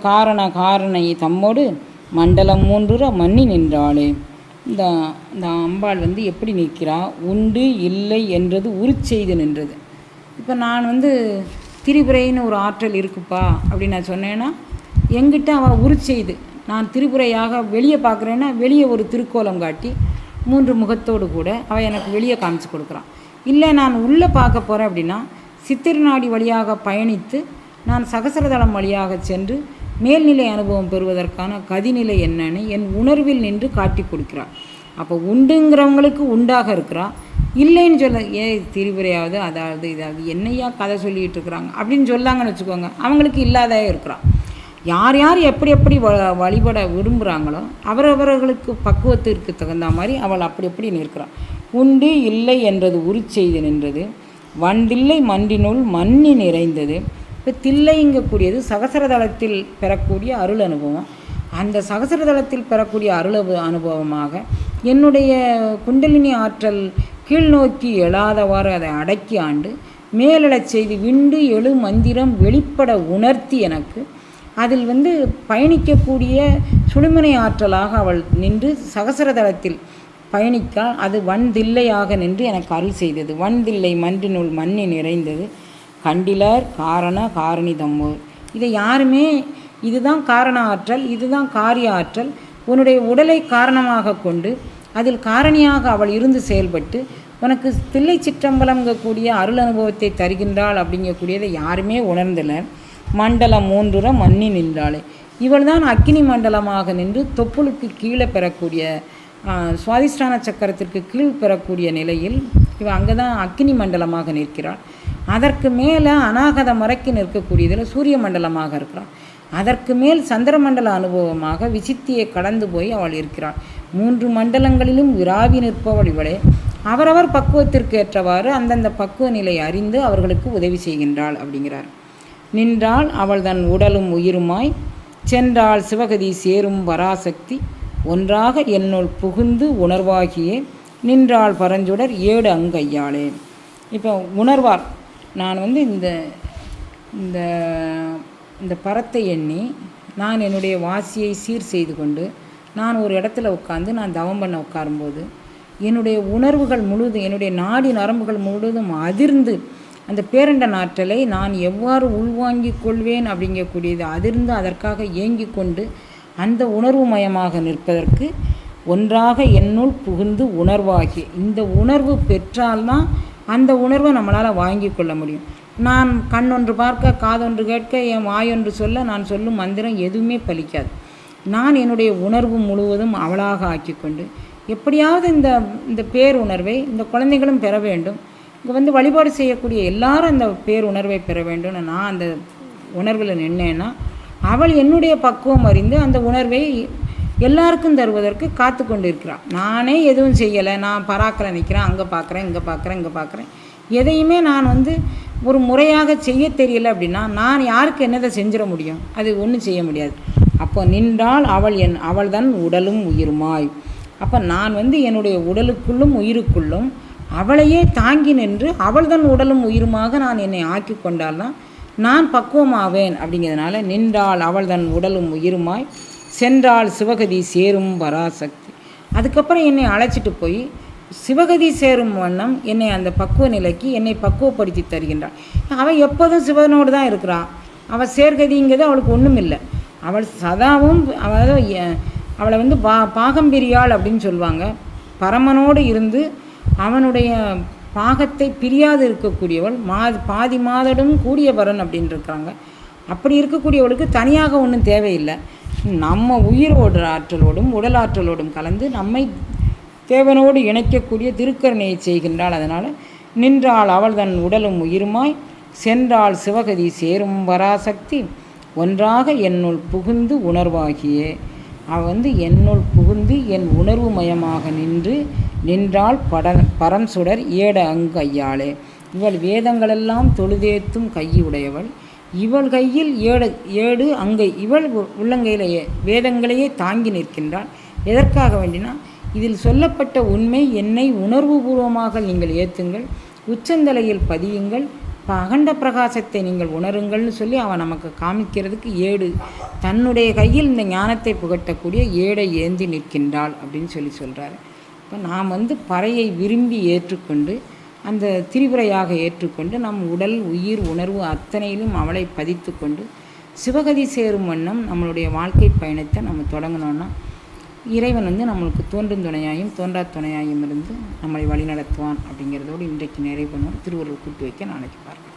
காரண காரணை தம்மோடு மண்டலம் மூன்றுற மன்னி நின்றாளே. இந்த இந்த அம்பாள் எப்படி நிற்கிறா? உண்டு இல்லை என்றது உருச்செய்து நின்றது. இப்போ நான் திரிபுரைன்னு ஒரு ஆற்றல் இருக்குப்பா அப்படின்னு நான் சொன்னேன்னா, எங்கிட்ட அவள் உருச்செய்து நான் திரிபுரையாக வெளியே பார்க்குறேன்னா வெளியே ஒரு திருக்கோலம் காட்டி 3 முகத்தோடு கூட அவள் எனக்கு வெளியே காமிச்சு கொடுக்குறான். இல்லை நான் உள்ளே பார்க்க போகிறேன் அப்படின்னா சித்திரநாடி வழியாக பயணித்து நான் சகசரதளம் வழியாக சென்று மேல்நிலை அனுபவம் பெறுவதற்கான கதிநிலை என்னன்னு என் உணர்வில் நின்று காட்டி கொடுக்கிறாள். அப்போ உண்டுங்கிறவங்களுக்கு உண்டாக இருக்கிறா, இல்லைன்னு சொல்ல திரிபுரையாவது அதாவது இதாவது என்னையா கதை சொல்லிகிட்டு இருக்கிறாங்க அப்படின்னு சொல்லாங்கன்னு வச்சுக்கோங்க, அவங்களுக்கு இல்லாத இருக்கிறான். யார் யார் எப்படி எப்படி வழிபட விரும்புகிறாங்களோ அவரவர்களுக்கு பக்குவத்திற்கு தகுந்த மாதிரி அவள் அப்படி நிற்கிறாள். உண்டு இல்லை என்றது உருச்செய்து நின்றது. வண்டில்லை மன்றினுள் மன்னி நிறைந்தது. இப்போ தில்லைங்கக்கூடியது சகசரதளத்தில் பெறக்கூடிய அருள் அனுபவம். அந்த சகசரதளத்தில் பெறக்கூடிய அருள் அனுபவமாக என்னுடைய குண்டலினி ஆற்றல் கீழ்நோக்கி எழாதவாறு அதை அடக்கி ஆண்டு மேலெழச் செய்து விண்டு எழு மந்திரம் வெளிப்பட உணர்த்தி எனக்கு அதில் பயணிக்கக்கூடிய சுழுமனை ஆற்றலாக அவள் நின்று சகசரதளத்தில் பயணிக்க அது வன்தில்லையாக நின்று எனக்கு அருள் செய்தது. வன்தில்லை மன்றினுள் மன்னி நிறைந்தது. கண்டிலர் காரண காரணி தம்மோர். இதை யாருமே இதுதான் காரண ஆற்றல், இதுதான் காரிய ஆற்றல், உன்னுடைய உடலை காரணமாக கொண்டு அதில் காரணியாக அவள் இருந்து செயல்பட்டு உனக்கு தில்லை சிற்றம்பலங்கக்கூடிய அருள் அனுபவத்தை தருகின்றாள் அப்படிங்கக்கூடியதை யாருமே உணர்ந்தலை. மண்டலம் மூன்றுற மன்னி நின்றாளே. இவள் தான் அக்கினி மண்டலமாக நின்று தொப்புளுக்கு கீழே பெறக்கூடிய சுவாதிஷ்டான சக்கரத்திற்கு கீழ் பெறக்கூடிய நிலையில் இவள் அங்கே தான் அக்கினி மண்டலமாக நிற்கிறாள். அதற்கு மேலே அநாகத மறைக்கு நிற்கக்கூடியதில் சூரிய மண்டலமாக இருக்கிறாள். அதற்கு மேல் சந்திரமண்டல அனுபவமாக விசித்தியை கடந்து போய் அவள் இருக்கிறாள். 3 மண்டலங்களிலும் விராவி நிற்பவள் இவளே. அவரவர் பக்குவத்திற்கு ஏற்றவாறு அந்தந்த பக்குவ நிலை அறிந்து அவர்களுக்கு உதவி செய்கின்றாள் அப்படிங்கிறார். நின்றாள் அவள் தன் உடலும் உயிருமாய் சென்றாள் சிவகதி சேரும் பராசக்தி ஒன்றாக என்னுள் புகுந்து உணர்வாகியே நின்றாள் பரஞ்சுடர் 7 அங்கையாளே. இப்போ உணர்வார் நான் இந்த இந்த இந்த பரத்தை எண்ணி நான் என்னுடைய வாசியை சீர் செய்து கொண்டு நான் ஒரு இடத்துல உட்காந்து நான் தவம் பண்ண உட்காரும்போது என்னுடைய உணர்வுகள் முழுதும் என்னுடைய நாடி நரம்புகள் முழுவதும் அதிர்ந்து அந்த பேரண்ட நாற்றலை நான் எவ்வாறு உள்வாங்கிக் கொள்வேன் அப்படிங்கக்கூடியது அதிர்ந்து அதற்காக ஏங்கி கொண்டு அந்த உணர்வு மயமாக நிற்பதற்கு ஒன்றாக என்னுள் புகுந்து உணர்வாகி இந்த உணர்வு பெற்றால்தான் அந்த உணர்வை நம்மளால் வாங்கி கொள்ள முடியும். நான் கண்ணொன்று பார்க்க காதொன்று கேட்க என் வாயொன்று சொல்ல நான் சொல்லும் மந்திரம் எதுவுமே பலிக்காது. நான் என்னுடைய உணர்வு முழுவதும் அவளாக ஆக்கி கொண்டு எப்படியாவது இந்த பேருணர்வை இந்த குழந்தைகளும் பெற வேண்டும். இங்கே வழிபாடு செய்யக்கூடிய எல்லாரும் அந்த பேருணர்வை பெற வேண்டும்னு நான் அந்த உணர்வில் நின்னேன்னா அவள் என்னுடைய பக்குவம் அறிந்து அந்த உணர்வை எல்லாருக்கும் தருவதற்கு காத்து கொண்டு இருக்கிறாள். நானே எதுவும் செய்யலை, நான் பராக்கில் நிற்கிறேன், அங்கே பார்க்குறேன் இங்கே பார்க்குறேன் இங்கே பார்க்குறேன், எதையுமே நான் ஒரு முறையாக செய்ய தெரியலை அப்படின்னா நான் யாருக்கு என்னதை செஞ்சிட முடியும்? அது ஒன்றும் செய்ய முடியாது. அப்போ நின்றால் அவள் தான் உடலும் உயிருமாய். அப்போ நான் என்னுடைய உடலுக்குள்ளும் உயிருக்குள்ளும் அவளையே தாங்கி நின்று அவள் தான் உடலும் உயிருமாக நான் என்னை ஆக்கி கொண்டால்தான் நான் பக்குவமாவேன். அப்படிங்கிறதுனால நின்றாள் அவள் தன் உடலும் உயிருமாய் சென்றாள் சிவகதி சேரும் பராசக்தி. அதுக்கப்புறம் என்னை அழைச்சிட்டு போய் சிவகதி சேரும் வண்ணம் என்னை அந்த பக்குவ நிலைக்கு என்னை பக்குவப்படுத்தி தருகின்றாள். அவள் எப்போதும் சிவனோடு தான் இருக்கிறாள். அவள் சேர்கதிங்கிறது அவளுக்கு ஒன்றும் இல்லை. அவள் சதாவும் அவளை பாகம்பிரியாள் அப்படின்னு சொல்லுவாங்க. பரமனோடு இருந்து அவனுடைய பாகத்தை பிரியாது இருக்கக்கூடியவள் பாதி மாதடும் கூடியவரன் அப்படின்னு இருக்காங்க. அப்படி இருக்கக்கூடியவளுக்கு தனியாக ஒன்றும் தேவையில்லை. நம்ம உயிரோடு ஆற்றலோடும் உடல் ஆற்றலோடும் கலந்து நம்மை தேவனோடு இணைக்கக்கூடிய திருக்கருணையை செய்கின்றாள். அதனால் நின்றாள் அவள் தன் உடலும் உயிருமாய் சென்றாள் சிவகதி சேரும் பராசக்தி ஒன்றாக என்னுள் புகுந்து உணர்வாகியே. அவள் என்னுள் புகுந்து என் உணர்வு மயமாக நின்றாள் பரம் சுடர் 7 அங்கையாளே. இவள் வேதங்களெல்லாம் தொழுதேத்தும் கையுடையவள். இவள் கையில் 7 அங்கை. இவள் உள்ளங்கையிலேயே வேதங்களையே தாங்கி நிற்கின்றாள். எதற்காக வேண்டினா இதில் சொல்லப்பட்ட உண்மை என்னை உணர்வுபூர்வமாக நீங்கள் ஏற்றுங்கள், உச்சந்தலையில் பதியுங்கள், அப்போ அகண்ட பிரகாசத்தை நீங்கள் உணருங்கள்னு சொல்லி அவன் நமக்கு காமிக்கிறதுக்கு ஏடு, தன்னுடைய கையில் இந்த ஞானத்தை புகட்டக்கூடிய ஏடை ஏந்தி நிற்கின்றாள் அப்படின்னு சொல்லி சொல்கிறாரு. இப்போ நாம் வந்து பறையை விரும்பி ஏற்றுக்கொண்டு அந்த திரிபுரையாக ஏற்றுக்கொண்டு நம் உடல் உயிர் உணர்வு அத்தனையிலும் அவளை பதித்து கொண்டு சிவகதி சேரும் வண்ணம் நம்மளுடைய வாழ்க்கை பயணத்தை நம்ம தொடங்கினோன்னா இறைவன் வந்து நம்மளுக்கு தோன்றும் துணையாயும் தோன்றா துணையாயும் இருந்து நம்மளை வழி நடத்துவான். அப்படிங்கிறதோடு இன்றைக்கு நிறைவு பண்ணுவோம். திருவள்ளுவர் கூட்டு வைக்க நாளைக்கு பார்க்கலாம்.